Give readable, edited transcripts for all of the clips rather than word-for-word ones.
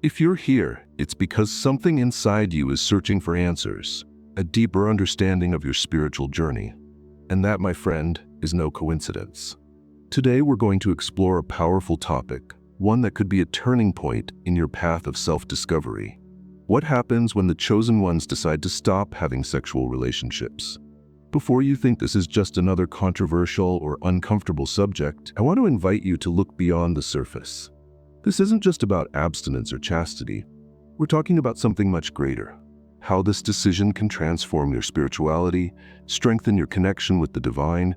If you're here, it's because something inside you is searching for answers, a deeper understanding of your spiritual journey. And that, my friend, is no coincidence. Today we're going to explore a powerful topic, one that could be a turning point in your path of self-discovery. What happens when the chosen ones decide to stop having sexual relationships? Before you think this is just another controversial or uncomfortable subject, I want to invite you to look beyond the surface. This isn't just about abstinence or chastity. We're talking about something much greater. How this decision can transform your spirituality, strengthen your connection with the divine,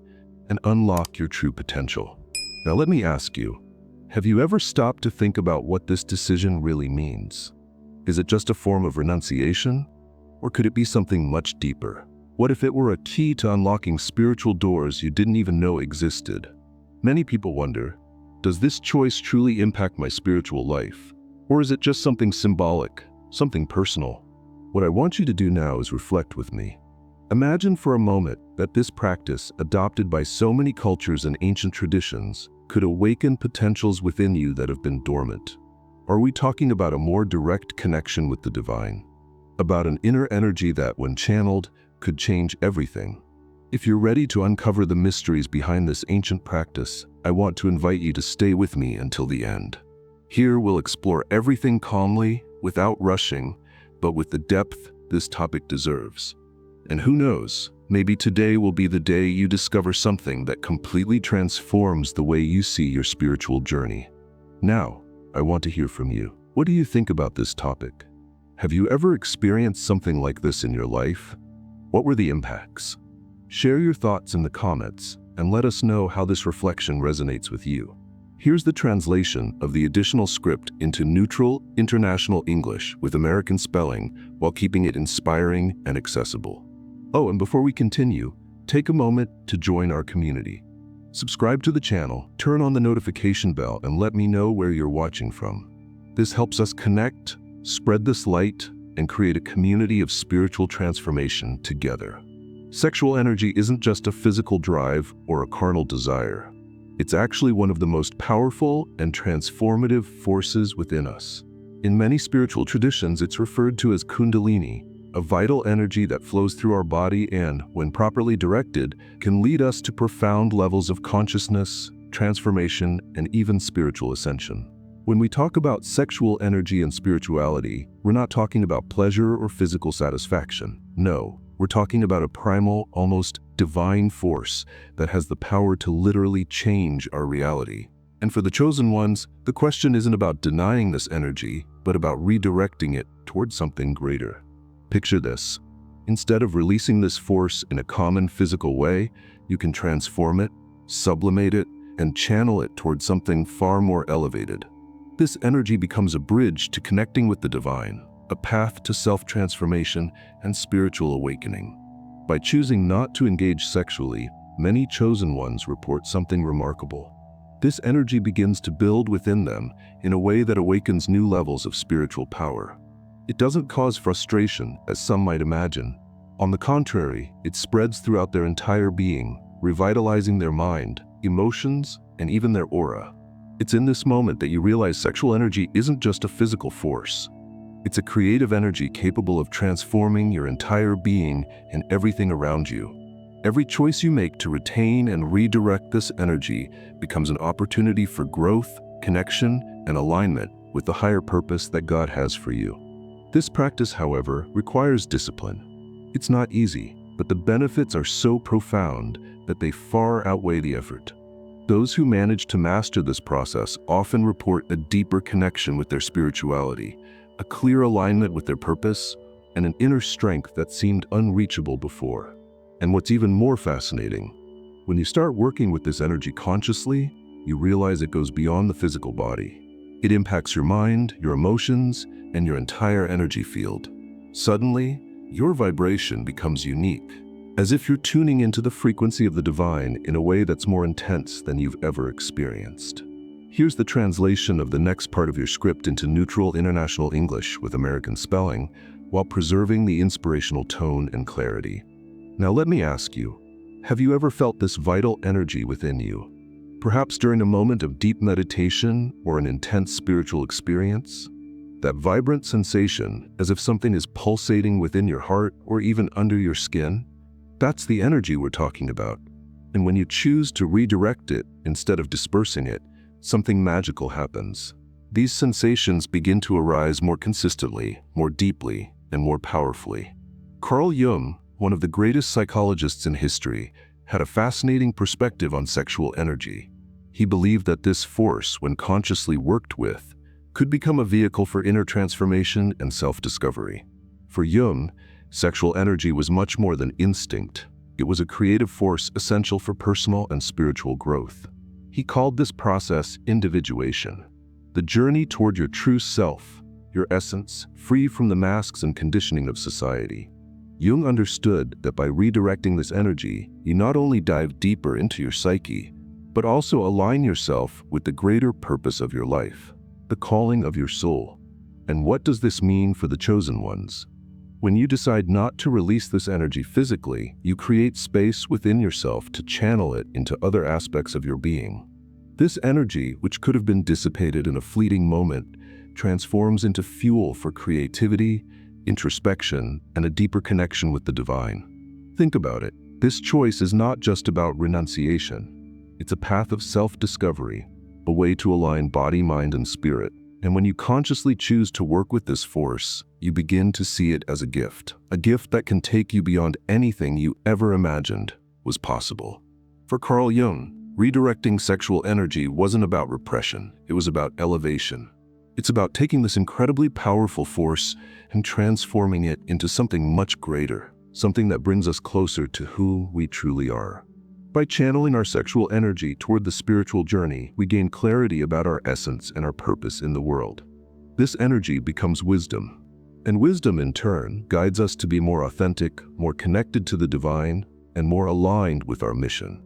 and unlock your true potential. Now let me ask you, have you ever stopped to think about what this decision really means? Is it just a form of renunciation? Or could it be something much deeper? What if it were a key to unlocking spiritual doors you didn't even know existed? Many people wonder, does this choice truly impact my spiritual life? Or is it just something symbolic, something personal? What I want you to do now is reflect with me. Imagine for a moment that this practice, adopted by so many cultures and ancient traditions, could awaken potentials within you that have been dormant. Are we talking about a more direct connection with the divine? About an inner energy that, when channeled, could change everything? If you're ready to uncover the mysteries behind this ancient practice, I want to invite you to stay with me until the end. Here we'll explore everything calmly, without rushing, but with the depth this topic deserves. And who knows, maybe today will be the day you discover something that completely transforms the way you see your spiritual journey. Now, I want to hear from you. What do you think about this topic? Have you ever experienced something like this in your life? What were the impacts? Share your thoughts in the comments and let us know how this reflection resonates with you. Here's the translation of the additional script into neutral, international English with American spelling while keeping it inspiring and accessible. Oh, and before we continue, take a moment to join our community. Subscribe to the channel, turn on the notification bell, and let me know where you're watching from. This helps us connect, spread this light, and create a community of spiritual transformation together. Sexual energy isn't just a physical drive or a carnal desire. It's actually one of the most powerful and transformative forces within us. In many spiritual traditions, it's referred to as Kundalini, a vital energy that flows through our body and, when properly directed, can lead us to profound levels of consciousness, transformation, and even spiritual ascension. When we talk about sexual energy and spirituality, we're not talking about pleasure or physical satisfaction. No. We're talking about a primal, almost divine force that has the power to literally change our reality. And for the chosen ones, the question isn't about denying this energy, but about redirecting it towards something greater. Picture this. Instead of releasing this force in a common physical way, you can transform it, sublimate it, and channel it towards something far more elevated. This energy becomes a bridge to connecting with the divine, a path to self-transformation and spiritual awakening. By choosing not to engage sexually, many chosen ones report something remarkable. This energy begins to build within them in a way that awakens new levels of spiritual power. It doesn't cause frustration, as some might imagine. On the contrary, it spreads throughout their entire being, revitalizing their mind, emotions, and even their aura. It's in this moment that you realize sexual energy isn't just a physical force. It's a creative energy capable of transforming your entire being and everything around you. Every choice you make to retain and redirect this energy becomes an opportunity for growth, connection, and alignment with the higher purpose that God has for you. This practice, however, requires discipline. It's not easy, but the benefits are so profound that they far outweigh the effort. Those who manage to master this process often report a deeper connection with their spirituality, a clear alignment with their purpose, and an inner strength that seemed unreachable before. And what's even more fascinating, when you start working with this energy consciously, you realize it goes beyond the physical body. It impacts your mind, your emotions, and your entire energy field. Suddenly, your vibration becomes unique, as if you're tuning into the frequency of the divine in a way that's more intense than you've ever experienced. Here's the translation of the next part of your script into neutral international English with American spelling, while preserving the inspirational tone and clarity. Now let me ask you, have you ever felt this vital energy within you? Perhaps during a moment of deep meditation or an intense spiritual experience? That vibrant sensation, as if something is pulsating within your heart or even under your skin, that's the energy we're talking about. And when you choose to redirect it instead of dispersing it, something magical happens. These sensations begin to arise more consistently, more deeply, and more powerfully. Carl Jung, one of the greatest psychologists in history, had a fascinating perspective on sexual energy. He believed that this force, when consciously worked with, could become a vehicle for inner transformation and self-discovery. For Jung, sexual energy was much more than instinct. It was a creative force essential for personal and spiritual growth. He called this process individuation, the journey toward your true self, your essence, free from the masks and conditioning of society. Jung understood that by redirecting this energy, you not only dive deeper into your psyche, but also align yourself with the greater purpose of your life, the calling of your soul. And what does this mean for the chosen ones? When you decide not to release this energy physically, you create space within yourself to channel it into other aspects of your being. This energy, which could have been dissipated in a fleeting moment, transforms into fuel for creativity, introspection, and a deeper connection with the divine. Think about it. This choice is not just about renunciation. It's a path of self-discovery, a way to align body, mind, and spirit. And when you consciously choose to work with this force, you begin to see it as a gift that can take you beyond anything you ever imagined was possible. For Carl Jung, redirecting sexual energy wasn't about repression, it was about elevation. It's about taking this incredibly powerful force and transforming it into something much greater, something that brings us closer to who we truly are. By channeling our sexual energy toward the spiritual journey, we gain clarity about our essence and our purpose in the world. This energy becomes wisdom, and wisdom in turn guides us to be more authentic, more connected to the divine, and more aligned with our mission.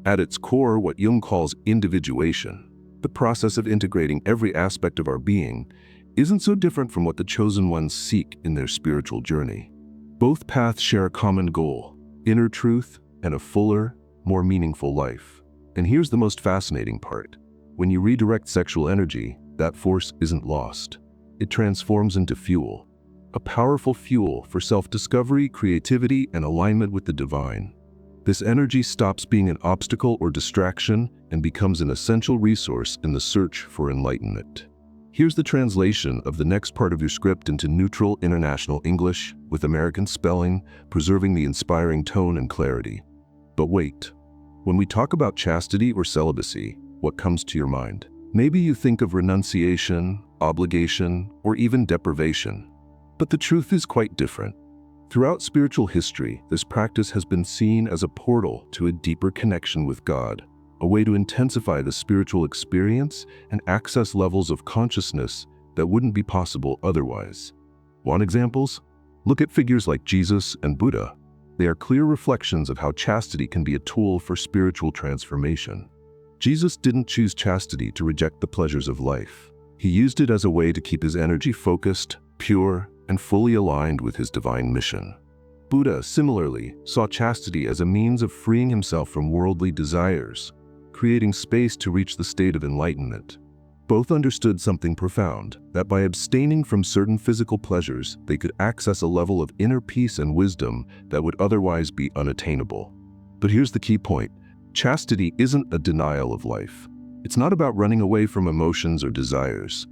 At its core, what Jung calls individuation, the process of integrating every aspect of our being, isn't so different from what the chosen ones seek in their spiritual journey. Both paths share a common goal: inner truth and a fuller, more meaningful life. And here's the most fascinating part. When you redirect sexual energy, that force isn't lost. It transforms into fuel, a powerful fuel for self-discovery, creativity, and alignment with the divine. This energy stops being an obstacle or distraction and becomes an essential resource in the search for enlightenment. Here's the translation of the next part of your script into neutral international English with American spelling, preserving the inspiring tone and clarity. But wait, when we talk about chastity or celibacy, what comes to your mind? Maybe you think of renunciation, obligation, or even deprivation. But the truth is quite different. Throughout spiritual history, this practice has been seen as a portal to a deeper connection with God, a way to intensify the spiritual experience and access levels of consciousness that wouldn't be possible otherwise. Want examples? Look at figures like Jesus and Buddha. They are clear reflections of how chastity can be a tool for spiritual transformation. Jesus didn't choose chastity to reject the pleasures of life. He used it as a way to keep his energy focused, pure, and fully aligned with his divine mission. Buddha, similarly, saw chastity as a means of freeing himself from worldly desires, creating space to reach the state of enlightenment. Both understood something profound, that by abstaining from certain physical pleasures, they could access a level of inner peace and wisdom that would otherwise be unattainable. But here's the key point. Chastity isn't a denial of life. It's not about running away from emotions or desires.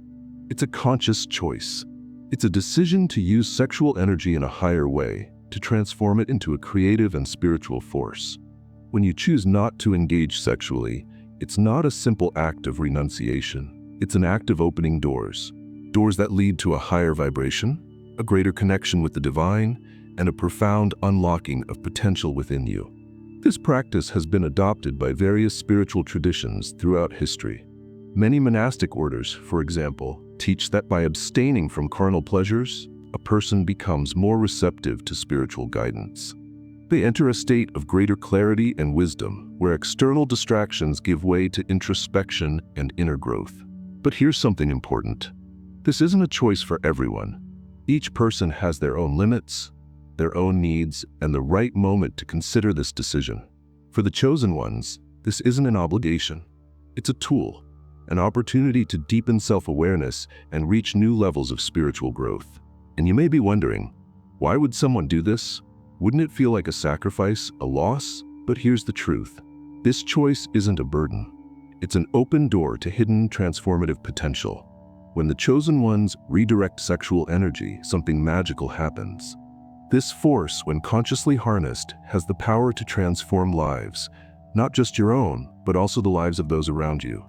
It's a conscious choice. It's a decision to use sexual energy in a higher way, to transform it into a creative and spiritual force. When you choose not to engage sexually, it's not a simple act of renunciation. It's an act of opening doors that lead to a higher vibration, a greater connection with the divine, and a profound unlocking of potential within you. This practice has been adopted by various spiritual traditions throughout history. Many monastic orders, for example, teach that by abstaining from carnal pleasures, a person becomes more receptive to spiritual guidance. They enter a state of greater clarity and wisdom, where external distractions give way to introspection and inner growth. But here's something important. This isn't a choice for everyone. Each person has their own limits, their own needs, and the right moment to consider this decision. For the chosen ones, this isn't an obligation. It's a tool, an opportunity to deepen self-awareness and reach new levels of spiritual growth. And you may be wondering, why would someone do this? Wouldn't it feel like a sacrifice, a loss? But here's the truth. This choice isn't a burden. It's an open door to hidden transformative potential. When the chosen ones redirect sexual energy, something magical happens. This force, when consciously harnessed, has the power to transform lives, not just your own, but also the lives of those around you.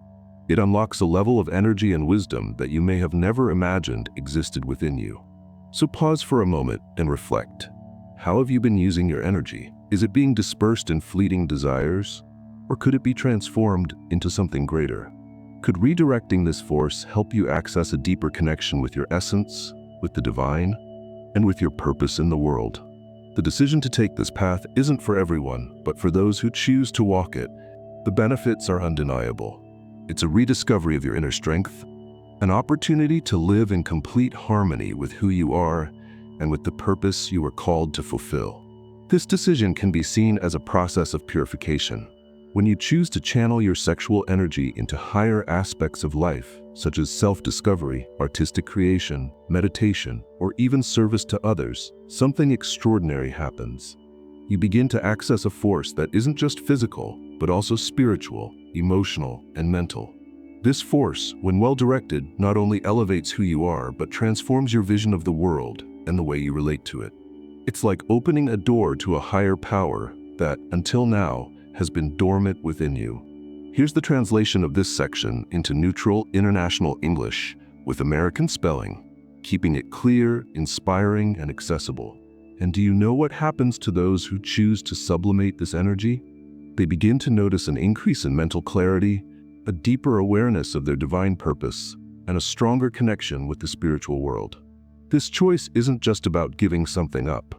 It unlocks a level of energy and wisdom that you may have never imagined existed within you. So pause for a moment and reflect. How have you been using your energy? Is it being dispersed in fleeting desires? Or could it be transformed into something greater? Could redirecting this force help you access a deeper connection with your essence, with the divine, and with your purpose in the world? The decision to take this path isn't for everyone, but for those who choose to walk it, the benefits are undeniable. It's a rediscovery of your inner strength, an opportunity to live in complete harmony with who you are and with the purpose you were called to fulfill. This decision can be seen as a process of purification. When you choose to channel your sexual energy into higher aspects of life, such as self-discovery, artistic creation, meditation, or even service to others, something extraordinary happens. You begin to access a force that isn't just physical, but also spiritual, emotional, and mental. This force, when well-directed, not only elevates who you are, but transforms your vision of the world and the way you relate to it. It's like opening a door to a higher power that, until now, has been dormant within you. Here's the translation of this section into neutral international English with American spelling, keeping it clear, inspiring, and accessible. And do you know what happens to those who choose to sublimate this energy? They begin to notice an increase in mental clarity, a deeper awareness of their divine purpose, and a stronger connection with the spiritual world. This choice isn't just about giving something up.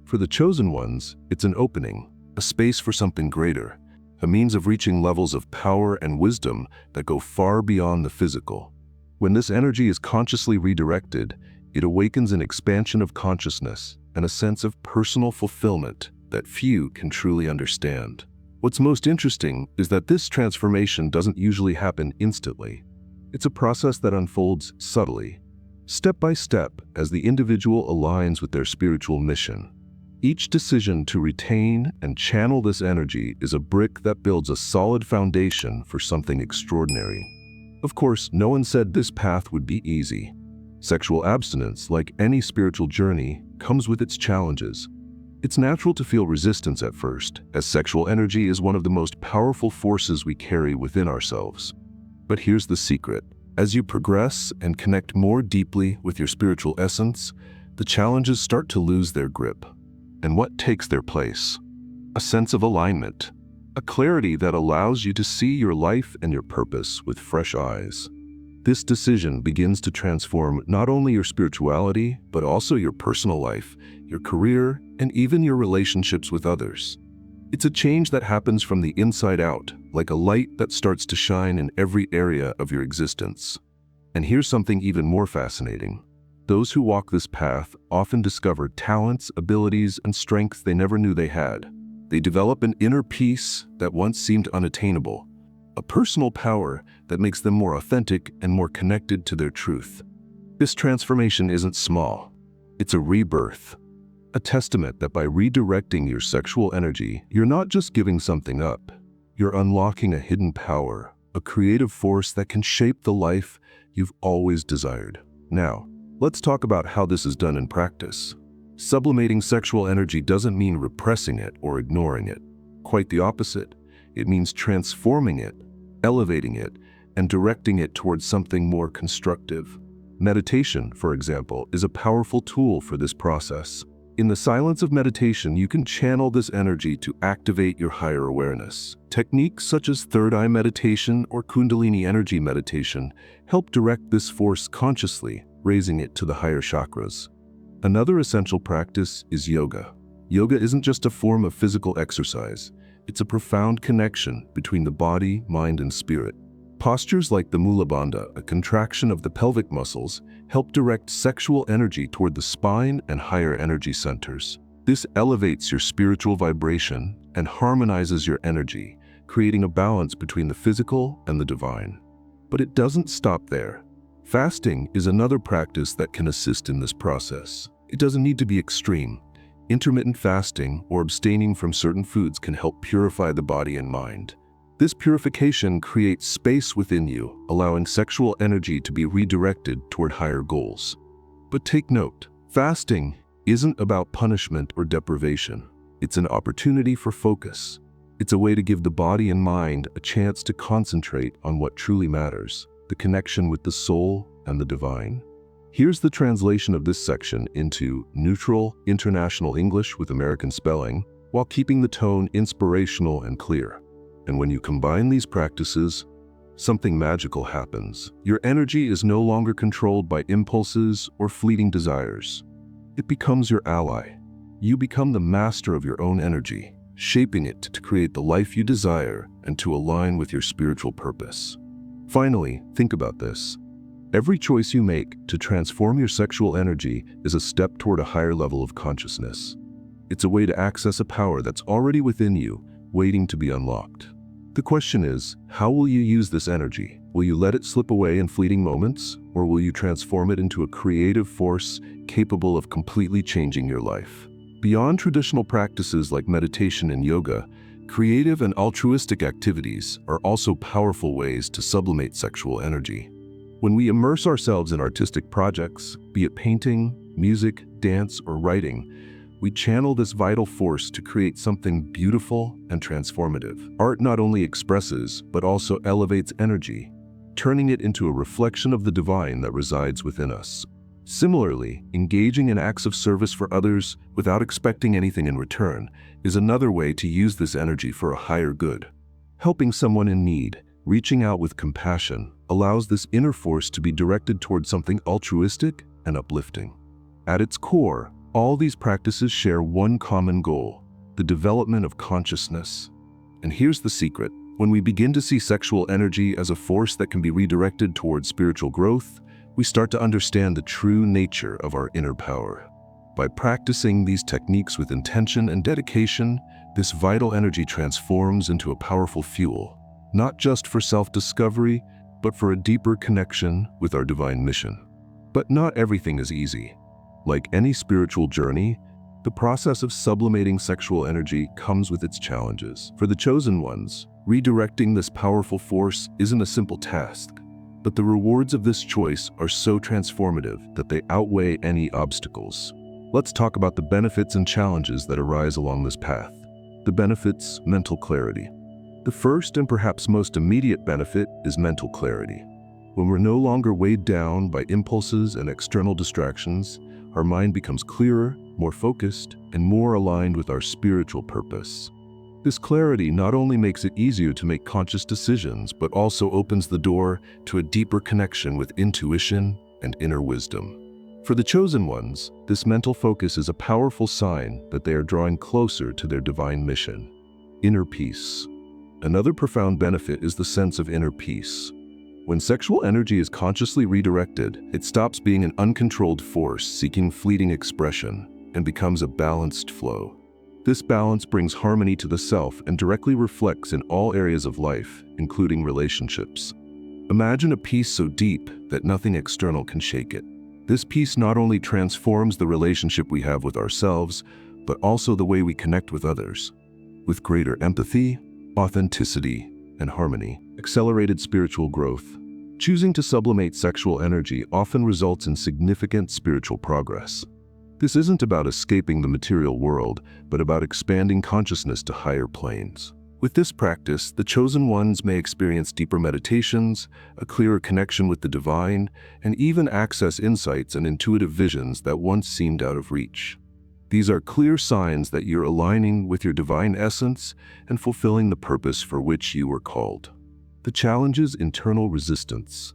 For the chosen ones, it's an opening, a space for something greater, a means of reaching levels of power and wisdom that go far beyond the physical. When this energy is consciously redirected, it awakens an expansion of consciousness and a sense of personal fulfillment that few can truly understand. What's most interesting is that this transformation doesn't usually happen instantly. It's a process that unfolds subtly, step by step, as the individual aligns with their spiritual mission. Each decision to retain and channel this energy is a brick that builds a solid foundation for something extraordinary. Of course, no one said this path would be easy. Sexual abstinence, like any spiritual journey, comes with its challenges. It's natural to feel resistance at first, as sexual energy is one of the most powerful forces we carry within ourselves. But here's the secret. As you progress and connect more deeply with your spiritual essence, the challenges start to lose their grip. And what takes their place? A sense of alignment, a clarity that allows you to see your life and your purpose with fresh eyes. This decision begins to transform not only your spirituality, but also your personal life, your career, and even your relationships with others. It's a change that happens from the inside out, like a light that starts to shine in every area of your existence. And here's something even more fascinating. Those who walk this path often discover talents, abilities, and strengths they never knew they had. They develop an inner peace that once seemed unattainable, a personal power that makes them more authentic and more connected to their truth. This transformation isn't small. It's a rebirth, a testament that by redirecting your sexual energy, you're not just giving something up. You're unlocking a hidden power, a creative force that can shape the life you've always desired. Now, let's talk about how this is done in practice. Sublimating sexual energy doesn't mean repressing it or ignoring it. Quite the opposite. It means transforming it, elevating it, and directing it towards something more constructive. Meditation, for example, is a powerful tool for this process. In the silence of meditation, you can channel this energy to activate your higher awareness. Techniques such as third eye meditation or Kundalini energy meditation help direct this force consciously, raising it to the higher chakras. Another essential practice is yoga. Yoga isn't just a form of physical exercise. It's a profound connection between the body, mind, and spirit. Postures like the Mula Bandha, a contraction of the pelvic muscles, help direct sexual energy toward the spine and higher energy centers. This elevates your spiritual vibration and harmonizes your energy, creating a balance between the physical and the divine. But it doesn't stop there. Fasting is another practice that can assist in this process. It doesn't need to be extreme. Intermittent fasting or abstaining from certain foods can help purify the body and mind. This purification creates space within you, allowing sexual energy to be redirected toward higher goals. But take note, fasting isn't about punishment or deprivation. It's an opportunity for focus. It's a way to give the body and mind a chance to concentrate on what truly matters, the connection with the soul and the divine. Here's the translation of this section into neutral, international English with American spelling, while keeping the tone inspirational and clear. And when you combine these practices, something magical happens. Your energy is no longer controlled by impulses or fleeting desires. It becomes your ally. You become the master of your own energy, shaping it to create the life you desire and to align with your spiritual purpose. Finally, think about this. Every choice you make to transform your sexual energy is a step toward a higher level of consciousness. It's a way to access a power that's already within you, waiting to be unlocked. The question is, how will you use this energy? Will you let it slip away in fleeting moments, or will you transform it into a creative force capable of completely changing your life? Beyond traditional practices like meditation and yoga, creative and altruistic activities are also powerful ways to sublimate sexual energy. When we immerse ourselves in artistic projects, be it painting, music, dance, or writing, we channel this vital force to create something beautiful and transformative. Art not only expresses, but also elevates energy, turning it into a reflection of the divine that resides within us. Similarly, engaging in acts of service for others without expecting anything in return is another way to use this energy for a higher good. Helping someone in need, reaching out with compassion, allows this inner force to be directed toward something altruistic and uplifting. At its core, all these practices share one common goal: the development of consciousness. And here's the secret. When we begin to see sexual energy as a force that can be redirected toward spiritual growth, we start to understand the true nature of our inner power. By practicing these techniques with intention and dedication, this vital energy transforms into a powerful fuel, not just for self-discovery, but for a deeper connection with our divine mission. But not everything is easy. Like any spiritual journey, the process of sublimating sexual energy comes with its challenges. For the chosen ones, redirecting this powerful force isn't a simple task, but the rewards of this choice are so transformative that they outweigh any obstacles. Let's talk about the benefits and challenges that arise along this path. The benefits: mental clarity. The first and perhaps most immediate benefit is mental clarity. When we're no longer weighed down by impulses and external distractions, our mind becomes clearer, more focused, and more aligned with our spiritual purpose. This clarity not only makes it easier to make conscious decisions, but also opens the door to a deeper connection with intuition and inner wisdom. For the chosen ones, this mental focus is a powerful sign that they are drawing closer to their divine mission. Inner peace. Another profound benefit is the sense of inner peace. When sexual energy is consciously redirected, it stops being an uncontrolled force seeking fleeting expression and becomes a balanced flow. This balance brings harmony to the self and directly reflects in all areas of life, including relationships. Imagine a peace so deep that nothing external can shake it. This peace not only transforms the relationship we have with ourselves, but also the way we connect with others. With greater empathy, authenticity, and harmony. Accelerated spiritual growth. Choosing to sublimate sexual energy often results in significant spiritual progress. This isn't about escaping the material world, but about expanding consciousness to higher planes. With this practice, the chosen ones may experience deeper meditations, a clearer connection with the divine, and even access insights and intuitive visions that once seemed out of reach. These are clear signs that you're aligning with your divine essence and fulfilling the purpose for which you were called. The challenge is internal resistance.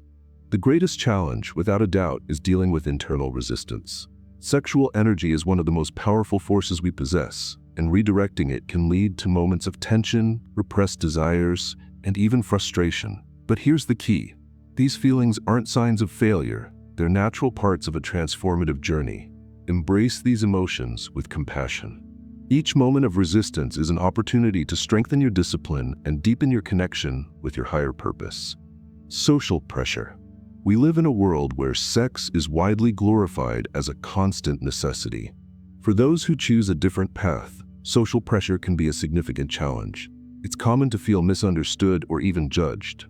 The greatest challenge, without a doubt, is dealing with internal resistance. Sexual energy is one of the most powerful forces we possess, and redirecting it can lead to moments of tension, repressed desires, and even frustration. But here's the key. These feelings aren't signs of failure. They're natural parts of a transformative journey. Embrace these emotions with compassion. Each moment of resistance is an opportunity to strengthen your discipline and deepen your connection with your higher purpose. Social pressure. We live in a world where sex is widely glorified as a constant necessity. For those who choose a different path, social pressure can be a significant challenge. It's common to feel misunderstood or even judged.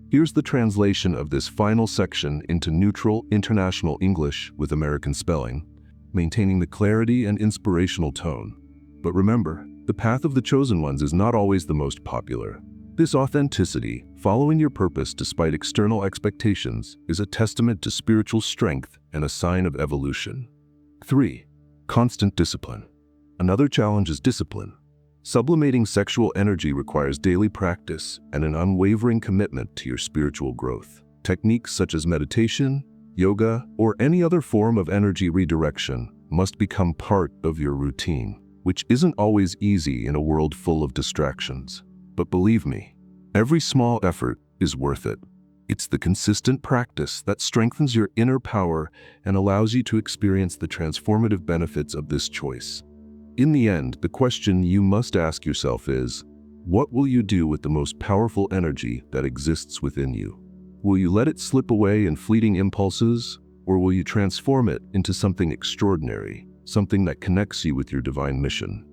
Here's the translation of this final section into neutral international English with American spelling, maintaining the clarity and inspirational tone. But remember, the path of the chosen ones is not always the most popular. This authenticity, following your purpose despite external expectations, is a testament to spiritual strength and a sign of evolution. 3. Constant discipline. Another challenge is discipline. Sublimating sexual energy requires daily practice and an unwavering commitment to your spiritual growth. Techniques such as meditation, yoga, or any other form of energy redirection must become part of your routine, which isn't always easy in a world full of distractions. But believe me, every small effort is worth it. It's the consistent practice that strengthens your inner power and allows you to experience the transformative benefits of this choice. In the end, the question you must ask yourself is, what will you do with the most powerful energy that exists within you? Will you let it slip away in fleeting impulses, or will you transform it into something extraordinary, something that connects you with your divine mission?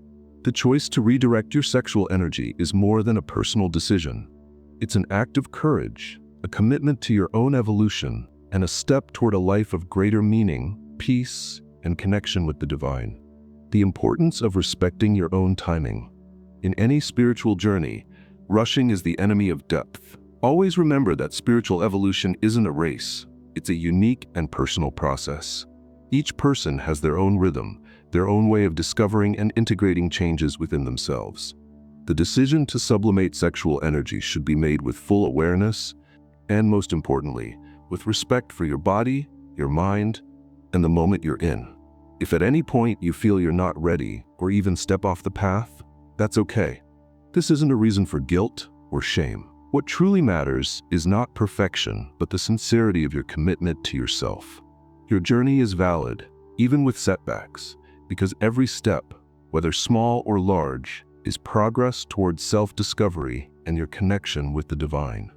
The choice to redirect your sexual energy is more than a personal decision. It's an act of courage, a commitment to your own evolution, and a step toward a life of greater meaning, peace, and connection with the divine. The importance of respecting your own timing. In any spiritual journey, rushing is the enemy of depth. Always remember that spiritual evolution isn't a race. It's a unique and personal process. Each person has their own rhythm, their own way of discovering and integrating changes within themselves. The decision to sublimate sexual energy should be made with full awareness and, most importantly, with respect for your body, your mind, and the moment you're in. If at any point you feel you're not ready or even step off the path, that's okay. This isn't a reason for guilt or shame. What truly matters is not perfection, but the sincerity of your commitment to yourself. Your journey is valid, even with setbacks, because every step, whether small or large, is progress towards self-discovery and your connection with the divine.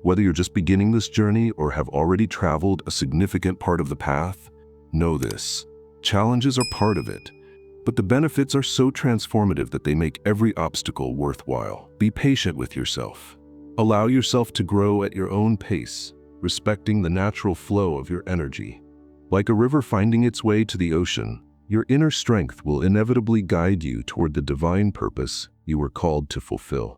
Whether you're just beginning this journey or have already traveled a significant part of the path, know this: challenges are part of it, but the benefits are so transformative that they make every obstacle worthwhile. Be patient with yourself. Allow yourself to grow at your own pace, respecting the natural flow of your energy. Like a river finding its way to the ocean, your inner strength will inevitably guide you toward the divine purpose you were called to fulfill.